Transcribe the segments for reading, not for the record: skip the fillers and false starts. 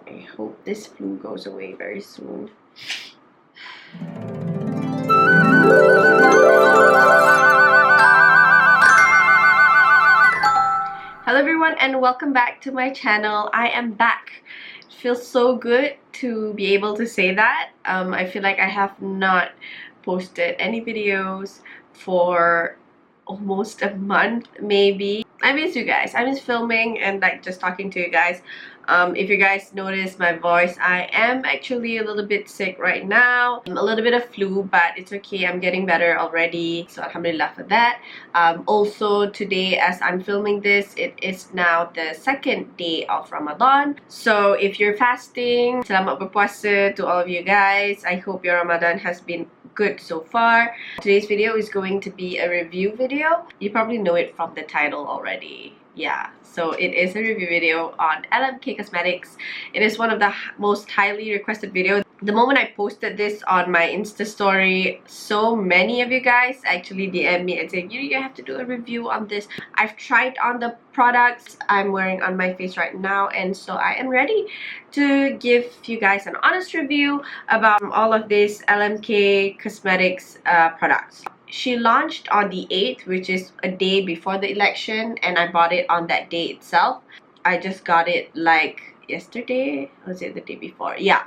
I hope this flu goes away very soon. Hello everyone and welcome back to my channel. I am back. It feels so good to be able to say that. I feel like I have not posted any videos for almost a month maybe. I miss you guys. I miss filming and like just talking to you guys. If you guys notice my voice, I am actually a little bit sick right now. A little bit of flu, but it's okay. I'm getting better already. So alhamdulillah for that. Also today as I'm filming this, it is now the second day of Ramadan. So if you're fasting, selamat berpuasa to all of you guys. I hope your Ramadan has been good so far. Today's video is going to be a review video. You probably know it from the title already. Yeah, so it is a review video on LMK Cosmetics. It is one of the most highly requested videos. The moment I posted this on my Insta story, so many of you guys actually DM me and say, you have to do a review on this. I've tried on the products I'm wearing on my face right now, and so I am ready to give you guys an honest review about all of these LMK Cosmetics products. She launched on the 8th, which is a day before the election, and I bought it on that day itself. I just got it like yesterday, or was it the day before? Yeah.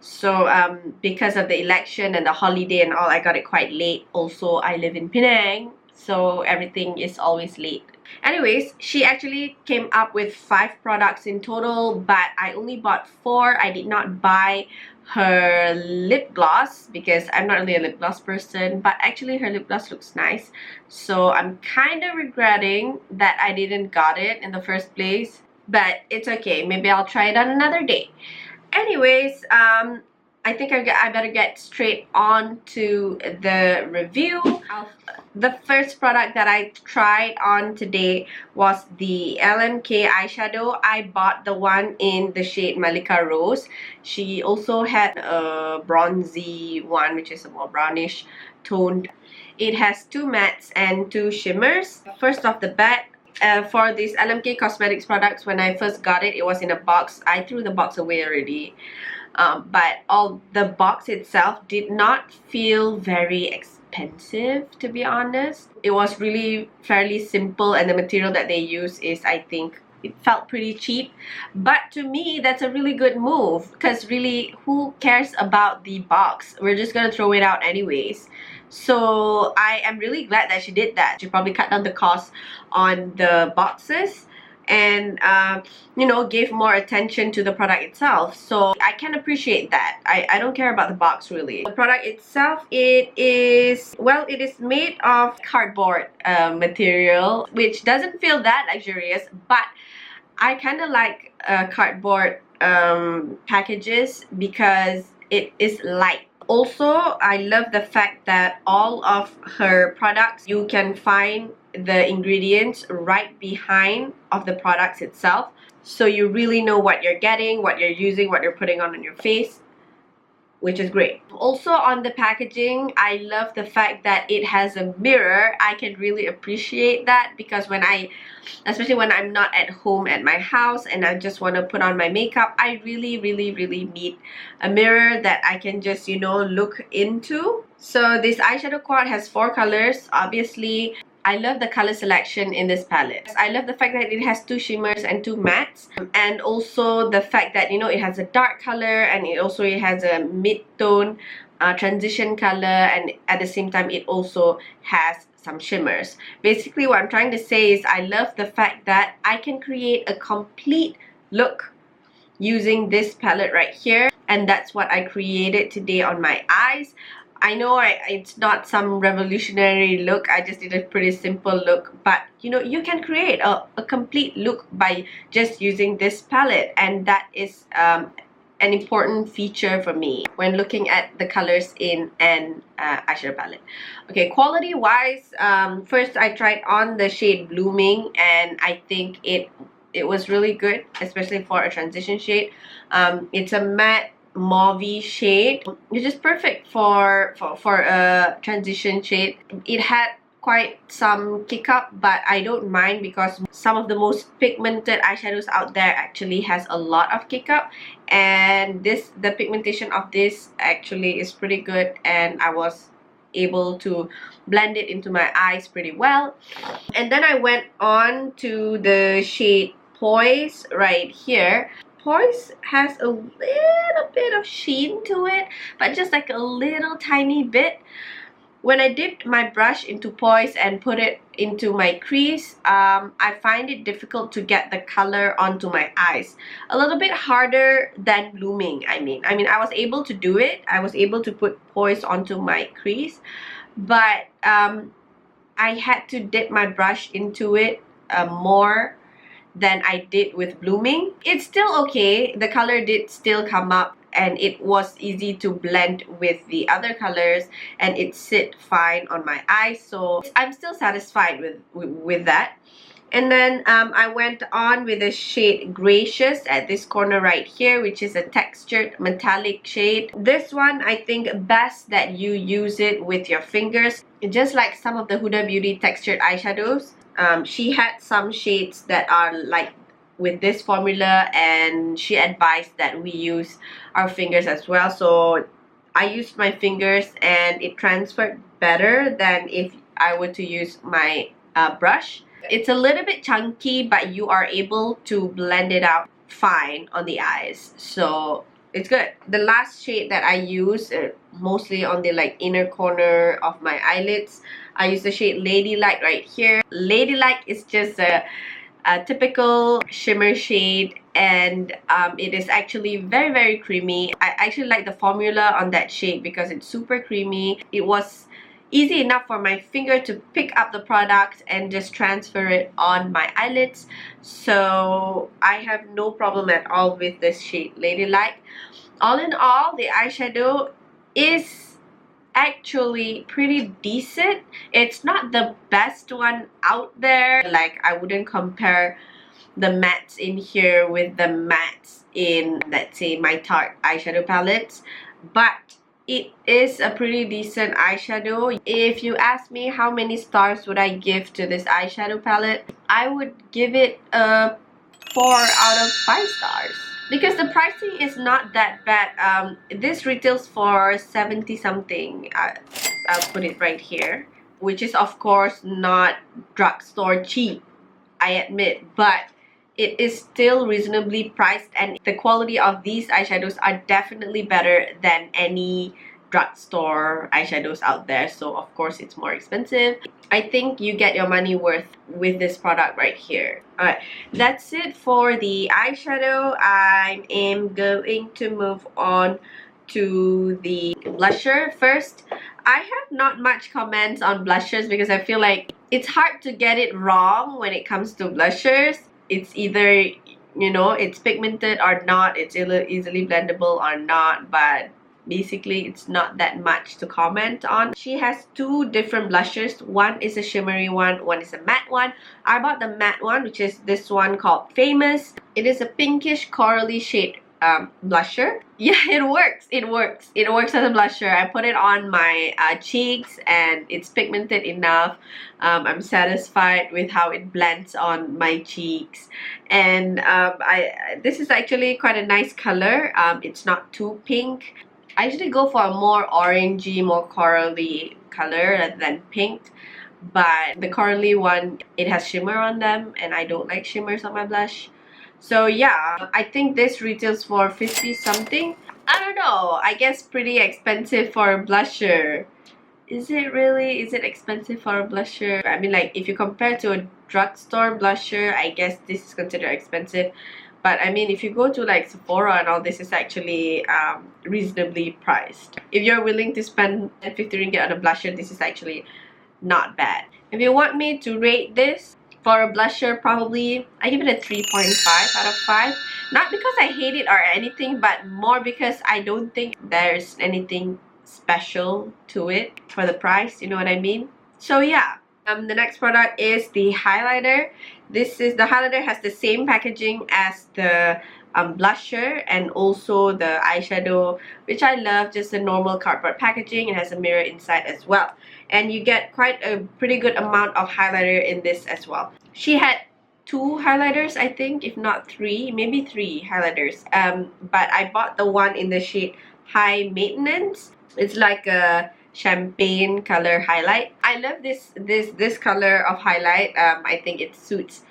So because of the election and the holiday and all, I got it quite late. Also, I live in Penang, so everything is always late. Anyways, she actually came up with 5 products in total, but I only bought 4. I did not buy her lip gloss because I'm not really a lip gloss person, but actually her lip gloss looks nice. So I'm kind of regretting that I didn't got it in the first place, but it's okay. Maybe I'll try it on another day. Anyways, I think I better get straight on to the review. The first product that I tried on today was the LMK eyeshadow. I bought the one in the shade Malika Rose. She also had a bronzy one, which is a more brownish toned. It has 2 mattes and 2 shimmers. First off the bat, for these LMK Cosmetics products, when I first got it, it was in a box. I threw the box away already. But the box itself did not feel very expensive, to be honest. It was really fairly simple, and the material that they use is, I think, it felt pretty cheap. But to me, that's a really good move, because really, who cares about the box? We're just gonna throw it out anyways. So I am really glad that she did that. She probably cut down the cost on the boxes and you know, gave more attention to the product itself. So I can appreciate that. I don't care about the box really. The product itself, it is made of cardboard material, which doesn't feel that luxurious, but I kind of like cardboard packages because it is light. Also, I love the fact that all of her products, you can find the ingredients right behind of the products itself, so you really know what you're getting, what you're using, what you're putting on your face, which is great. Also on the packaging, I love the fact that it has a mirror. I can really appreciate that because especially when I'm not at home at my house and I just want to put on my makeup, I really need a mirror that I can just, you know, look into. So this eyeshadow quad has 4 colors, obviously. I love the color selection in this palette. I love the fact that it has 2 shimmers and 2 mattes, and also the fact that, you know, it has a dark color and it has a mid-tone transition color, and at the same time it also has some shimmers. Basically what I'm trying to say is I love the fact that I can create a complete look using this palette right here, and that's what I created today on my eyes. I know it's not some revolutionary look, I just did a pretty simple look, but you know, you can create a complete look by just using this palette, and that is an important feature for me when looking at the colors in an eyeshadow palette. Okay, quality wise, first I tried on the shade Blooming, and I think it was really good, especially for a transition shade. It's a matte mauve shade, which is perfect for a transition shade. It had quite some kick up, but I don't mind because some of the most pigmented eyeshadows out there actually has a lot of kick up, and the pigmentation of this actually is pretty good, and I was able to blend it into my eyes pretty well. And then I went on to the shade Poise right here. Poise has a little bit of sheen to it, but just like a little tiny bit. When I dipped my brush into Poise and put it into my crease, I find it difficult to get the color onto my eyes. A little bit harder than blooming, I mean. I was able to do it. I was able to put Poise onto my crease, but I had to dip my brush into it more than I did with blooming. It's still okay. The color did still come up, and it was easy to blend with the other colors, and it sit fine on my eyes, so I'm still satisfied with that. And then I went on with the shade Gracious at this corner right here, which is a textured metallic shade. This one, I think best that you use it with your fingers, just like some of the Huda Beauty textured eyeshadows. She had some shades that are like with this formula, and she advised that we use our fingers as well. So I used my fingers, and it transferred better than if I were to use my brush. It's a little bit chunky, but you are able to blend it out fine on the eyes, so it's good. The last shade that I use, mostly on the like inner corner of my eyelids, I use the shade Ladylike right here. Ladylike is just a typical shimmer shade, and it is actually very creamy. I actually like the formula on that shade because it's super creamy. It was easy enough for my finger to pick up the product and just transfer it on my eyelids, so I have no problem at all with this shade Ladylike. All in all, the eyeshadow is actually pretty decent. It's not the best one out there. Like, I wouldn't compare the mattes in here with the mattes in, let's say, my Tarte eyeshadow palettes, but it is a pretty decent eyeshadow. If you ask me how many stars would I give to this eyeshadow palette, I would give it a 4 out of 5 stars. Because the pricing is not that bad. This retails for 70 something. I'll put it right here, which is of course not drugstore cheap, I admit, but it is still reasonably priced, and the quality of these eyeshadows are definitely better than any drugstore eyeshadows out there, so of course it's more expensive. I think you get your money worth with this product right here. Alright, that's it for the eyeshadow. I am going to move on to the blusher first. I have not much comments on blushers because I feel like it's hard to get it wrong when it comes to blushers. It's either, you know, it's pigmented or not, it's easily blendable or not, but basically it's not that much to comment on. She has two different blushers. One is a shimmery one, one is a matte one. I bought the matte one, which is this one called Famous. It is a pinkish corally shade blusher. Yeah, it works. It works as a blusher. I put it on my cheeks, and it's pigmented enough. I'm satisfied with how it blends on my cheeks, and this is actually quite a nice color. It's not too pink. I usually go for a more orangey, more corally color rather than pink, but the corally one, it has shimmer on them, and I don't like shimmers on my blush. So yeah, I think this retails for 50 something. I don't know, I guess pretty expensive for a blusher. Is it really? Is it expensive for a blusher? I mean, like, if you compare to a drugstore blusher, I guess this is considered expensive. But I mean, if you go to like Sephora and all, this is actually reasonably priced. If you're willing to spend 50 ringgit on a blusher, this is actually not bad. If you want me to rate this, for a blusher, probably I give it a 3.5 out of 5. Not because I hate it or anything, but more because I don't think there's anything special to it for the price, you know what I mean? So yeah, the next product is the highlighter. The highlighter has the same packaging as the blusher and also the eyeshadow, which I love. Just a normal cardboard packaging. It has a mirror inside as well, and you get quite a pretty good amount of highlighter in this as well. She had 2 highlighters, I think, if not 3, maybe 3 highlighters, but I bought the one in the shade High Maintenance. It's like a champagne color highlight. I love this color of highlight. I think it suits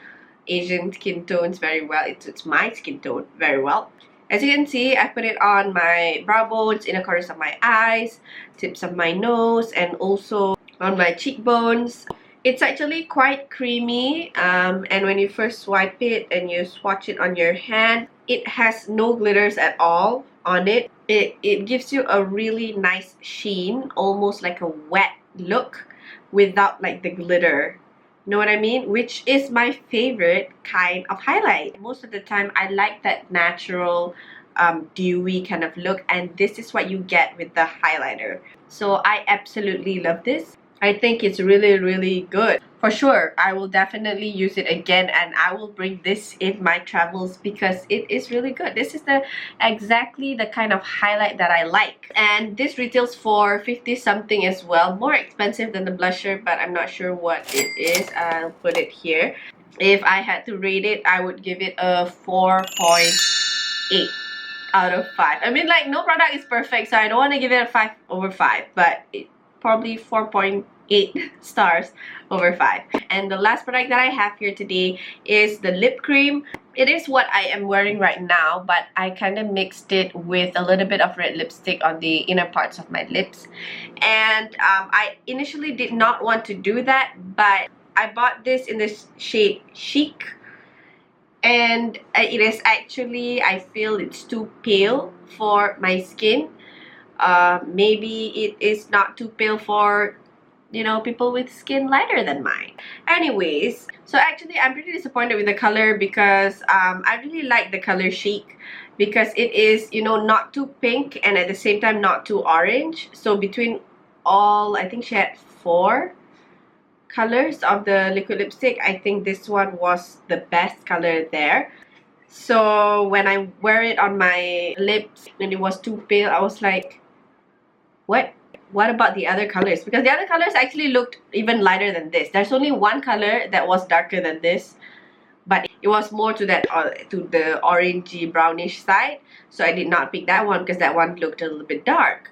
Asian skin tones very well. It suits my skin tone very well. As you can see, I put it on my brow bones, inner corners of my eyes, tips of my nose, and also on my cheekbones. It's actually quite creamy, and when you first swipe it and you swatch it on your hand, it has no glitters at all on it. It gives you a really nice sheen, almost like a wet look without like the glitter. You know what I mean? Which is my favorite kind of highlight. Most of the time, I like that natural, dewy kind of look, and this is what you get with the highlighter. So I absolutely love this. I think it's really, really good. For sure, I will definitely use it again, and I will bring this in my travels because it is really good. This is exactly the kind of highlight that I like. And this retails for 50 something as well. More expensive than the blusher, but I'm not sure what it is. I'll put it here. If I had to rate it, I would give it a 4.8 out of 5. I mean, like, no product is perfect, so I don't want to give it a 5 over 5, but probably 4.8 stars over 5. And the last product that I have here today is the lip cream. It is what I am wearing right now, but I kind of mixed it with a little bit of red lipstick on the inner parts of my lips. And I initially did not want to do that, but I bought this in the shade Chic, and it is actually, I feel it's too pale for my skin. Maybe it is not too pale for, you know, people with skin lighter than mine. Anyways, so actually I'm pretty disappointed with the color because I really like the color Chic because it is, you know, not too pink and at the same time not too orange. So between all, I think she had 4 colors of the liquid lipstick. I think this one was the best color there. So when I wear it on my lips and it was too pale, I was like, what about the other colors? Because the other colors actually looked even lighter than this. There's only one color that was darker than this, but it was more to that to the orangey brownish side. So I did not pick that one because that one looked a little bit dark.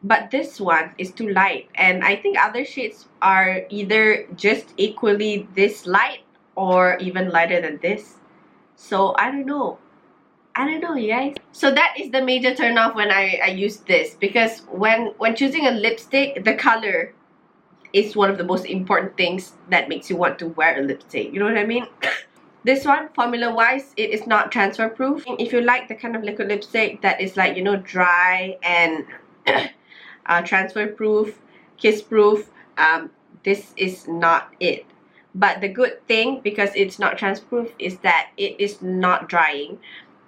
But this one is too light, and I think other shades are either just equally this light or even lighter than this. So I don't know, you guys. So that is the major turn off when I use this, because when choosing a lipstick, the color is one of the most important things that makes you want to wear a lipstick. You know what I mean? This one, formula wise, it is not transfer proof. If you like the kind of liquid lipstick that is like, you know, dry and transfer proof, kiss proof, this is not it. But the good thing, because it's not transfer proof, is that it is not drying.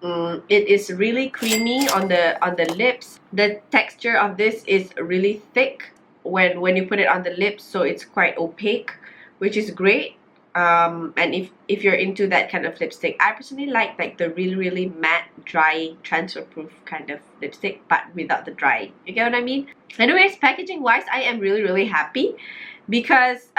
It is really creamy on the lips. The texture of this is really thick when you put it on the lips, so it's quite opaque, which is great. And if you're into that kind of lipstick, I personally like the really matte, dry, transfer proof kind of lipstick, but without the drying. You get what I mean? Anyways, packaging wise, I am really happy because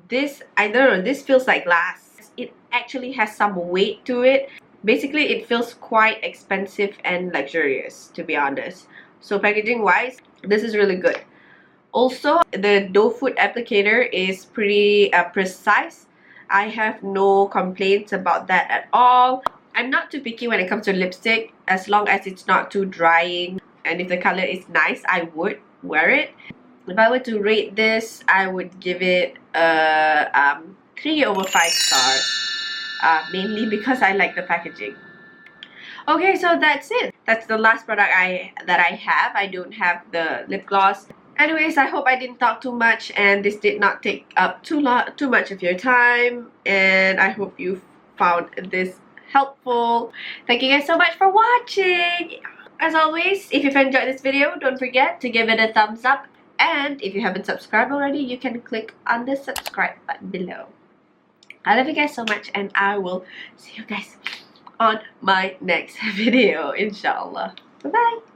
this, I don't know, this feels like glass. It actually has some weight to it. Basically, it feels quite expensive and luxurious, to be honest. So packaging wise, this is really good. Also, the doe foot applicator is pretty precise. I have no complaints about that at all. I'm not too picky when it comes to lipstick, as long as it's not too drying. And if the color is nice, I would wear it. If I were to rate this, I would give it a 3 over 5 stars. Mainly because I like the packaging. Okay, so that's it. That's the last product that I have. I don't have the lip gloss. Anyways, I hope I didn't talk too much and this did not take up too much of your time, and I hope you found this helpful. Thank you guys so much for watching. As always, if you've enjoyed this video, don't forget to give it a thumbs up, and if you haven't subscribed already, you can click on the subscribe button below. I love you guys so much, and I will see you guys on my next video, inshallah. Bye bye.